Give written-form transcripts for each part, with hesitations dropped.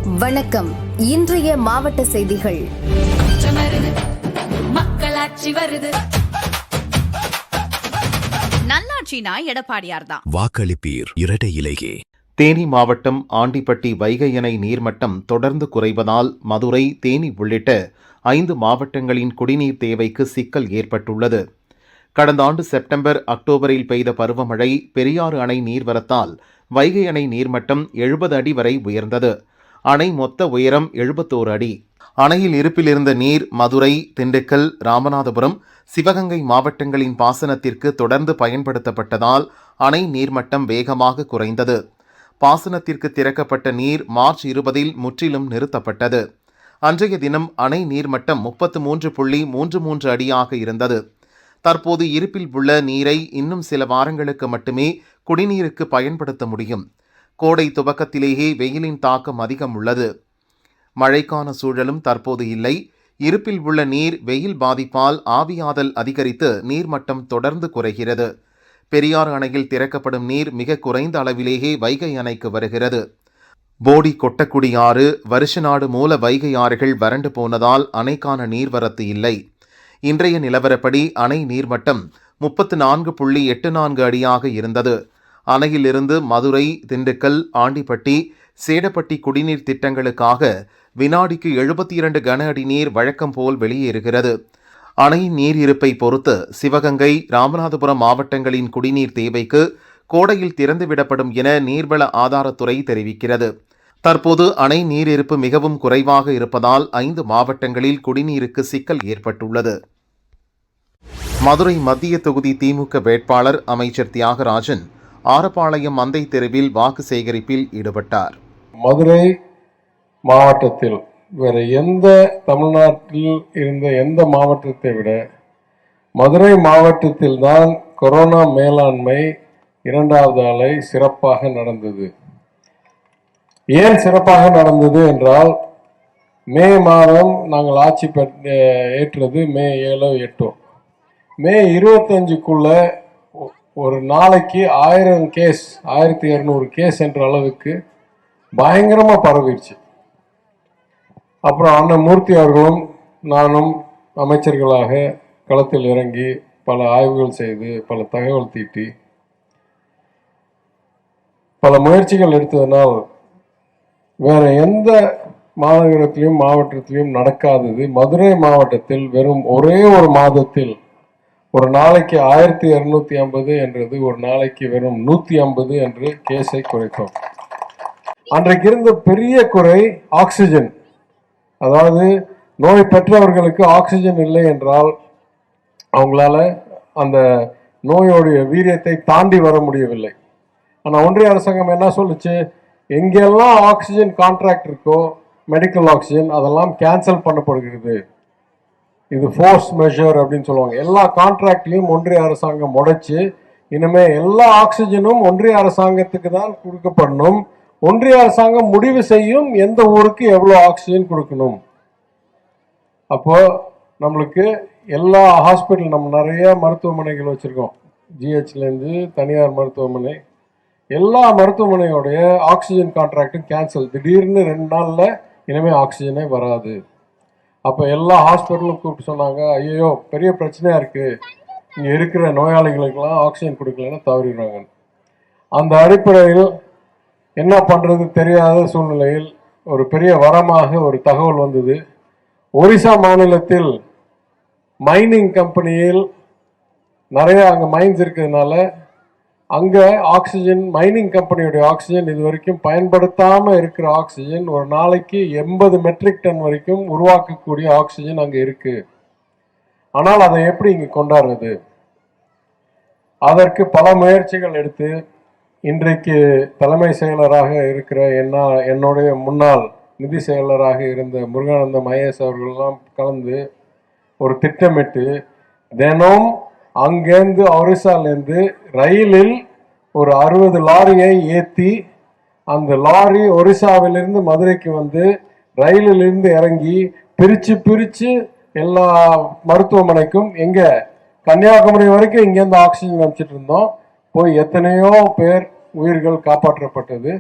வணக்கம். இன்றைய மாவட்ட செய்திகள். மக்களாட்சி வருது. நல்லாட்சினா எடப்பாடியார் தான். வாக்களிப்பீர் இரட்டை இலையே. தேனி மாவட்டம் ஆண்டிப்பட்டி வைகை அணை நீர்மட்டம் தொடர்ந்து குறைவதால் மதுரை, தேனி உள்ளிட்ட 5 மாவட்டங்களின் குடிநீர் தேவைக்கு சிக்கல் ஏற்பட்டுள்ளது. கடந்த ஆண்டு செப்டம்பர், அக்டோபரில் பெய்த பருவமழை, பெரியாறு அணை நீர்வரத்தால் வைகை அணை நீர்மட்டம் 70 அடி வரை உயர்ந்தது. அணை மொத்த உயரம் 71 அடி. அணையில் இருப்பில் இருந்த நீர் மதுரை, திண்டுக்கல், ராமநாதபுரம், சிவகங்கை மாவட்டங்களின் பாசனத்திற்கு தொடர்ந்து பயன்படுத்தப்பட்டதால் அணை நீர்மட்டம் வேகமாக குறைந்தது. பாசனத்திற்கு திறக்கப்பட்ட நீர் மார்ச் 20இல் முற்றிலும் நிறுத்தப்பட்டது. அன்றைய தினம் அணை நீர்மட்டம் 33.33 அடியாக இருந்தது. தற்போது இருப்பில் உள்ள நீரை இன்னும் சில வாரங்களுக்கு மட்டுமே குடிநீருக்கு பயன்படுத்த முடியும். கோடை துவக்கத்திலேயே வெயிலின் தாக்கம் அதிகம் உள்ளது. மழைக்கான சூழலும் தற்போது இல்லை. இருப்பில் உள்ள நீர் வெயில் பாதிப்பால் ஆவியாதல் அதிகரித்து நீர்மட்டம் தொடர்ந்து குறைகிறது. பெரியாறு அணையில் திறக்கப்படும் நீர் மிக குறைந்த அளவிலேயே வைகை அணைக்கு வருகிறது. போடி, கொட்டக்குடி ஆறு, வருஷநாடு மூல வைகை ஆறுகள் வறண்டு போனதால் அணைக்கான நீர்வரத்து இல்லை. இன்றைய நிலவரப்படி அணை நீர்மட்டம் 34.84 அடியாக இருந்தது. அணையிலிருந்து மதுரை, திண்டுக்கல், ஆண்டிப்பட்டி, சேடப்பட்டி குடிநீர் திட்டங்களுக்காக வினாடிக்கு 72 கன அடி நீர் வழக்கம் போல் வெளியேறுகிறது. அணையின் நீர் இருப்பை பொறுத்து சிவகங்கை, ராமநாதபுரம் மாவட்டங்களின் குடிநீர் தேவைக்கு கோடையில் திறந்துவிடப்படும் என நீர்வள ஆதாரத்துறை தெரிவிக்கிறது. தற்போது அணை நீர் இருப்பு மிகவும் குறைவாக இருப்பதால் 5 மாவட்டங்களில் குடிநீருக்கு சிக்கல் ஏற்பட்டுள்ளது. மதுரை மத்திய தொகுதி திமுக வேட்பாளர் அமைச்சர் தியாகராஜன் ஆரப்பாளையம் மந்தை தெருவில் வாக்கு சேகரிப்பில் ஈடுபட்டார். மதுரை மாவட்டத்தில் வேற எந்த தமிழ்நாட்டில் இருந்த எந்த மாவட்டத்தை விட மதுரை மாவட்டத்தில் தான் கொரோனா மேலாண்மை 2வது அலை சிறப்பாக நடந்தது. ஏன் சிறப்பாக நடந்தது என்றால், மே மாதம் நாங்கள் ஆட்சி ஏற்றது மே 7, 8. மே 25க்குள்ள ஒரு நாளைக்கு 1000 கேஸ், 1200 கேஸ் என்ற அளவுக்கு பயங்கரமாக பரவிடுச்சு. அப்புறம் அண்ணன் மூர்த்தி அவர்களும் நானும் அமைச்சர்களாக களத்தில் இறங்கி பல ஆய்வுகள் செய்து பல தகவல் தீட்டி பல முயற்சிகள் எடுத்ததனால் வேற எந்த மாநகரத்திலையும் மாவட்டத்திலையும் நடக்காதது மதுரை மாவட்டத்தில் வெறும் ஒரே ஒரு மாதத்தில் ஒரு நாளைக்கு 1250 என்றது ஒரு நாளைக்கு வெறும் 150 என்று கேஸை குறைத்தோம். அன்றைக்கு இருந்த பெரிய குறை ஆக்சிஜன். அதாவது நோய் பெற்றவர்களுக்கு ஆக்சிஜன் இல்லை என்றால் அவங்களால அந்த நோயோடைய வீரியத்தை தாண்டி வர முடியவில்லை. ஆனால் ஒன்றிய அரசாங்கம் என்ன சொல்லுச்சு, எங்கெல்லாம் ஆக்சிஜன் கான்ட்ராக்ட் இருக்கோ மெடிக்கல் ஆக்சிஜன் அதெல்லாம் கேன்சல் பண்ணப்படுகிறது. இது ஃபோர்ஸ் மெஷர் அப்படின்னு சொல்லுவாங்க. எல்லா கான்ட்ராக்ட்லையும் ஒன்றிய அரசாங்கம் முடைச்சு இனிமே எல்லா ஆக்சிஜனும் ஒன்றிய அரசாங்கத்துக்கு தான் கொடுக்கப்படணும். ஒன்றிய அரசாங்கம் முடிவு செய்யும் எந்த ஊருக்கு எவ்வளோ ஆக்சிஜன் கொடுக்கணும். அப்போ நம்மளுக்கு எல்லா ஹாஸ்பிட்டல், நம்ம நிறைய மருத்துவமனைகள் வச்சுருக்கோம், ஜிஹெச்லேருந்து தனியார் மருத்துவமனை, எல்லா மருத்துவமனையோடைய ஆக்சிஜன் கான்ட்ராக்டும் கேன்சல். திடீர்னு 2 நாளில் இனிமேல் ஆக்சிஜனே வராது. அப்போ எல்லா ஹாஸ்பிட்டலும் கூப்பிட்டு சொன்னாங்க, ஐயோ பெரிய பிரச்சனையாக இருக்குது, இங்கே இருக்கிற நோயாளிகளுக்கெல்லாம் ஆக்சிஜன் கொடுக்கலன்னா தவறிடுவாங்க. அந்த அடிப்படையில் என்ன பண்ணுறது தெரியாத சூழ்நிலையில் ஒரு பெரிய வரமாக ஒரு தகவல் வந்தது. ஒரிசா மாநிலத்தில் மைனிங் கம்பெனியில் நிறைய அங்கே மைன்ஸ் இருக்கிறதுனால அங்கே ஆக்சிஜன், மைனிங் கம்பெனியோடைய ஆக்சிஜன், இது வரைக்கும் பயன்படுத்தாமல் இருக்கிற ஆக்சிஜன் ஒரு நாளைக்கு 80 மெட்ரிக் டன் வரைக்கும் உருவாக்கக்கூடிய ஆக்சிஜன் அங்கே இருக்குது. ஆனால் அதை எப்படி இங்கே கொண்டாடுறது? அதற்கு பல முயற்சிகள் எடுத்து இன்றைக்கு தலைமை செயலராக இருக்கிற என்னுடைய முன்னாள் நிதி செயலராக இருந்த முருகானந்தம் ஐஏஎஸ் அவர்களெல்லாம் கலந்து ஒரு திட்டமிட்டு தினம் அங்கேருந்து ஒரிசாலேருந்து ரயிலில் ஒரு 60 லாரியை ஏற்றி அந்த லாரி ஒரிசாவிலிருந்து மதுரைக்கு வந்து ரயிலிலிருந்து இறங்கி பிரித்து எல்லா மருத்துவமனைக்கும் எங்கே கன்னியாகுமரி வரைக்கும் இங்கேருந்து ஆக்சிஜன் அனுப்பிச்சிட்டு இருந்தோம். போய் எத்தனையோ பேர் உயிர்கள் காப்பாற்றப்பட்டது.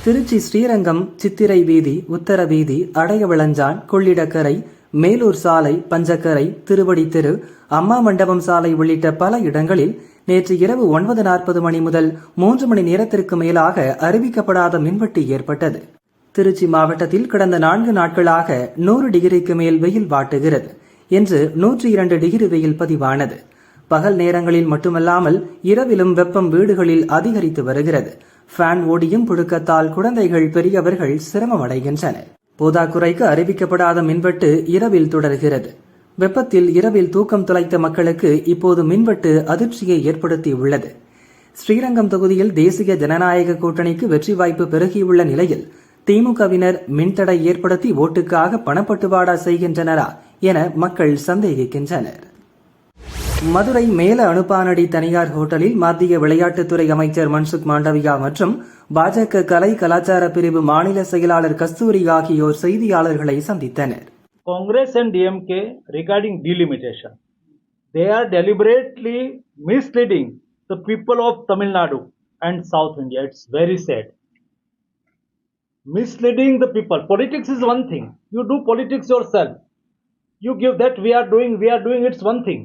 திருச்சி ஸ்ரீரங்கம், சித்திரை வீதி, உத்தர வீதி, அடையவிளஞ்சான், கொள்ளிடக்கரை, மேலூர் சாலை, பஞ்சக்கரை, திருவடி தெரு, அம்மா மண்டபம் சாலை உள்ளிட்ட பல இடங்களில் நேற்று இரவு 9:40 மணி முதல் 3 மணி நேரத்திற்கு மேலாக அறிவிக்கப்படாத மின்வெட்டு ஏற்பட்டது. திருச்சி மாவட்டத்தில் கடந்த 4 நாட்களாக 100 டிகிரிக்கு மேல் வெயில் வாட்டுகிறது. இன்று 102 டிகிரி வெயில் பதிவானது. பகல் நேரங்களில் மட்டுமல்லாமல் இரவிலும் வெப்பம் வீடுகளில் அதிகரித்து வருகிறது. ஃபேன் ஓடியும் புழுக்கத்தால் குழந்தைகள், பெரியவர்கள் சிரமம் அடைகின்றனர். போதாக்குறைக்கு அறிவிக்கப்படாத மின்வெட்டு இரவில் தொடர்கிறது. வெப்பத்தில் இரவில் தூக்கம் தொலைத்த மக்களுக்கு இப்போது மின்வெட்டு அதிர்ச்சியை ஏற்படுத்தியுள்ளது. ஸ்ரீரங்கம் தொகுதியில் தேசிய ஜனநாயக கூட்டணிக்கு வெற்றி வாய்ப்பு பெருகியுள்ள நிலையில் திமுகவினர் மின்தடை ஏற்படுத்தி ஓட்டுக்காக பணப்பட்டுவாடா செய்கின்றனரா என மக்கள் சந்தேகிக்கின்றனர். மதுரை மேல அனுப்பானடி தனியார் ஹோட்டலில் மத்திய விளையாட்டுத்துறை அமைச்சர் மன்சுக் மாண்டவியா மற்றும் பாஜக கலை கலாச்சார பிரிவு மாநில செயலாளர் கஸ்தூரி ஆகியோர் செய்தியாளர்களை சந்தித்தனர். Congress and DMK regarding delimitation. They are deliberately misleading the people of Tamil Nadu and South India. It's very sad. Misleading the people. Politics is one thing. You do politics yourself. You give that we are doing, it's one thing.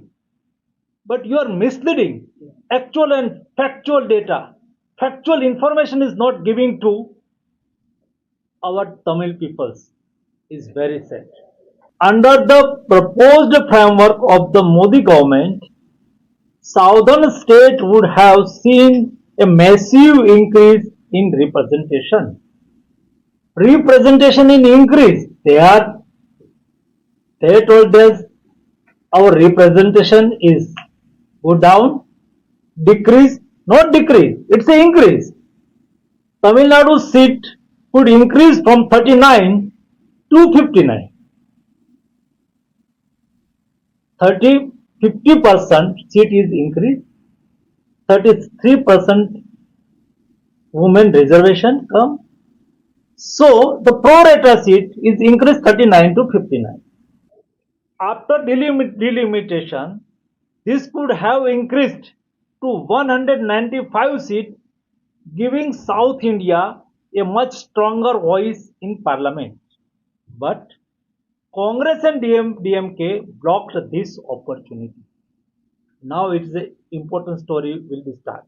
But you are misleading. Actual and factual data. Factual information is not giving to our Tamil peoples. Is very sad. Under the proposed framework of the Modi government, southern state would have seen a massive increase in representation. Representation in increase. They told us our representation is go down, decrease, not decrease. It's an increase. Tamil Nadu seat could increase from 39 to 59. 50% seat is increased, 33% women reservation come. So the pro rata seat is increased 39 to 59. After delimitation, this could have increased to 195 seats, giving South India a much stronger voice in parliament. But Congress and DMK blocked this opportunity. Now it's an important story will be start.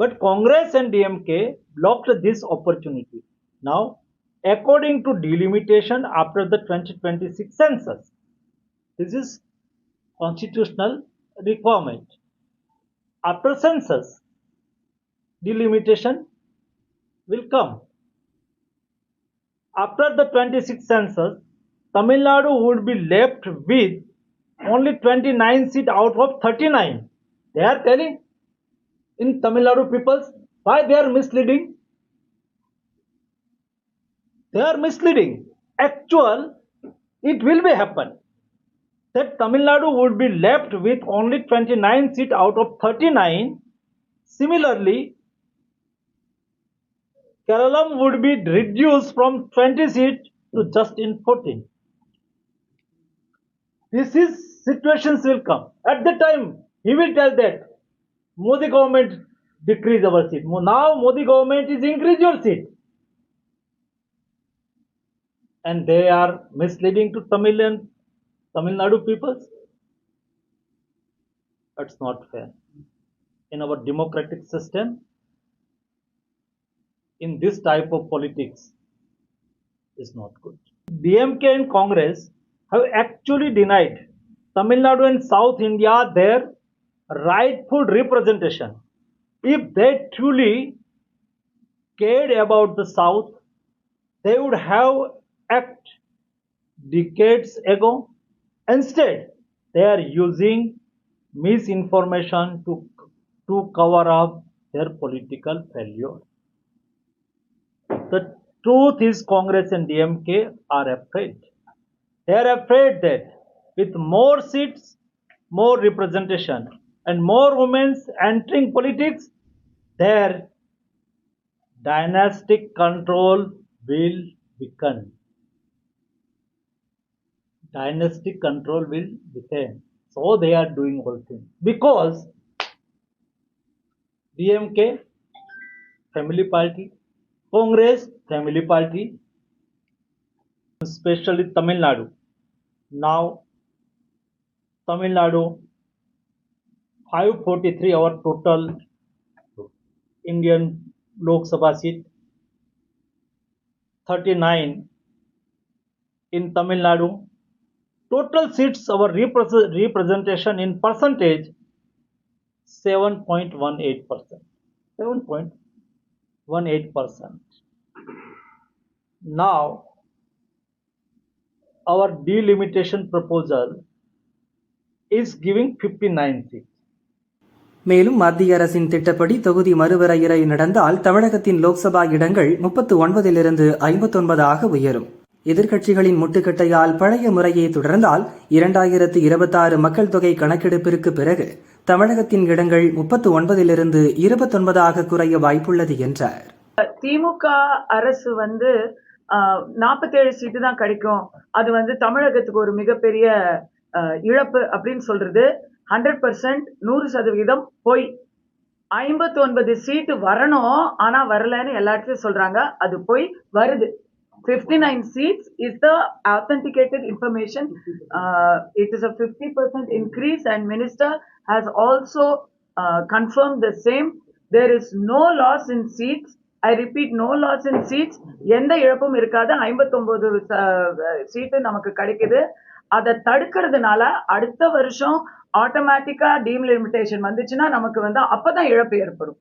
But Congress and DMK blocked this opportunity. Now, according to delimitation after the 2026 census, this is constitutional requirement. After census, delimitation will come. After the 26 census, Tamil Nadu would be left with only 29 seats out of 39. They are telling in Tamil Nadu peoples why they are misleading. They are misleading. Actual, it will be happen that Tamil Nadu would be left with only 29 seats out of 39. Similarly, Kerala would be reduced from 20 seats to just in 14. This is situations will come. At the time, he will tell that Modi government decrease our seat. Now Modi government is increase your seat. And they are misleading to Tamil Nadu peoples. That's not fair. In our democratic system, in this type of politics is not good. DMK and Congress have actually denied Tamil Nadu and South India their rightful representation. If they truly cared about the South, they would have acted decades ago. Instead, they are using misinformation to cover up their political failure. The truth is Congress and DMK are afraid. They are afraid that with more seats, more representation, and more women entering politics, their dynastic control will weaken. Dynastic control will weaken. So they are doing all things. Because DMK, family party, Congress Family Party, especially Tamil Nadu. Now, Tamil Nadu, 543 our total Indian Lok Sabha seat, 39 in Tamil Nadu. Total seats our representation in percentage 7.18%. 7.18%. Now, our delimitation proposal is giving 59 seats. மேலும் மத்திய அரசின் திட்டப்படி தொகுதி மறுவரையறை நடந்தால் தமிழகத்தின் லோக்சபா இடங்கள் 39 59 உயரும். எதிர்க்கட்சிகளின் முட்டுக்கட்டையால் பழைய முறையே தொடர்ந்தால் 2026 மக்கள் தொகை கணக்கெடுப்பிற்கு பிறகு தமிழகத்தின் இடங்கள் 39 29 குறைய வாய்ப்புள்ளது என்றார். திமுக அரசு 47 சீட்டு தான் கிடைக்கும், அது தமிழகத்துக்கு ஒரு மிகப்பெரிய இழப்பு அப்படின்னு சொல்றது 100% 100% போய் 59 சீட்டு வரணும், ஆனா வரலன்னு எல்லா இடத்துலயும் சொல்றாங்க. அது போய் வருது. 59 seats is the authenticated information. It is a 50% increase and minister has also confirmed the same. There is no loss in seats. I repeat, no loss in seats. எந்த இழப்பும் இருக்காது. 59 சீட்டு நமக்கு கிடைக்குது. அதை தடுக்கிறதுனால அடுத்த வருஷம் ஆட்டோமேட்டிக்கா டீலிமிட்டேஷன் வந்துச்சுன்னா நமக்கு அப்பதான் இழப்பு ஏற்படும்.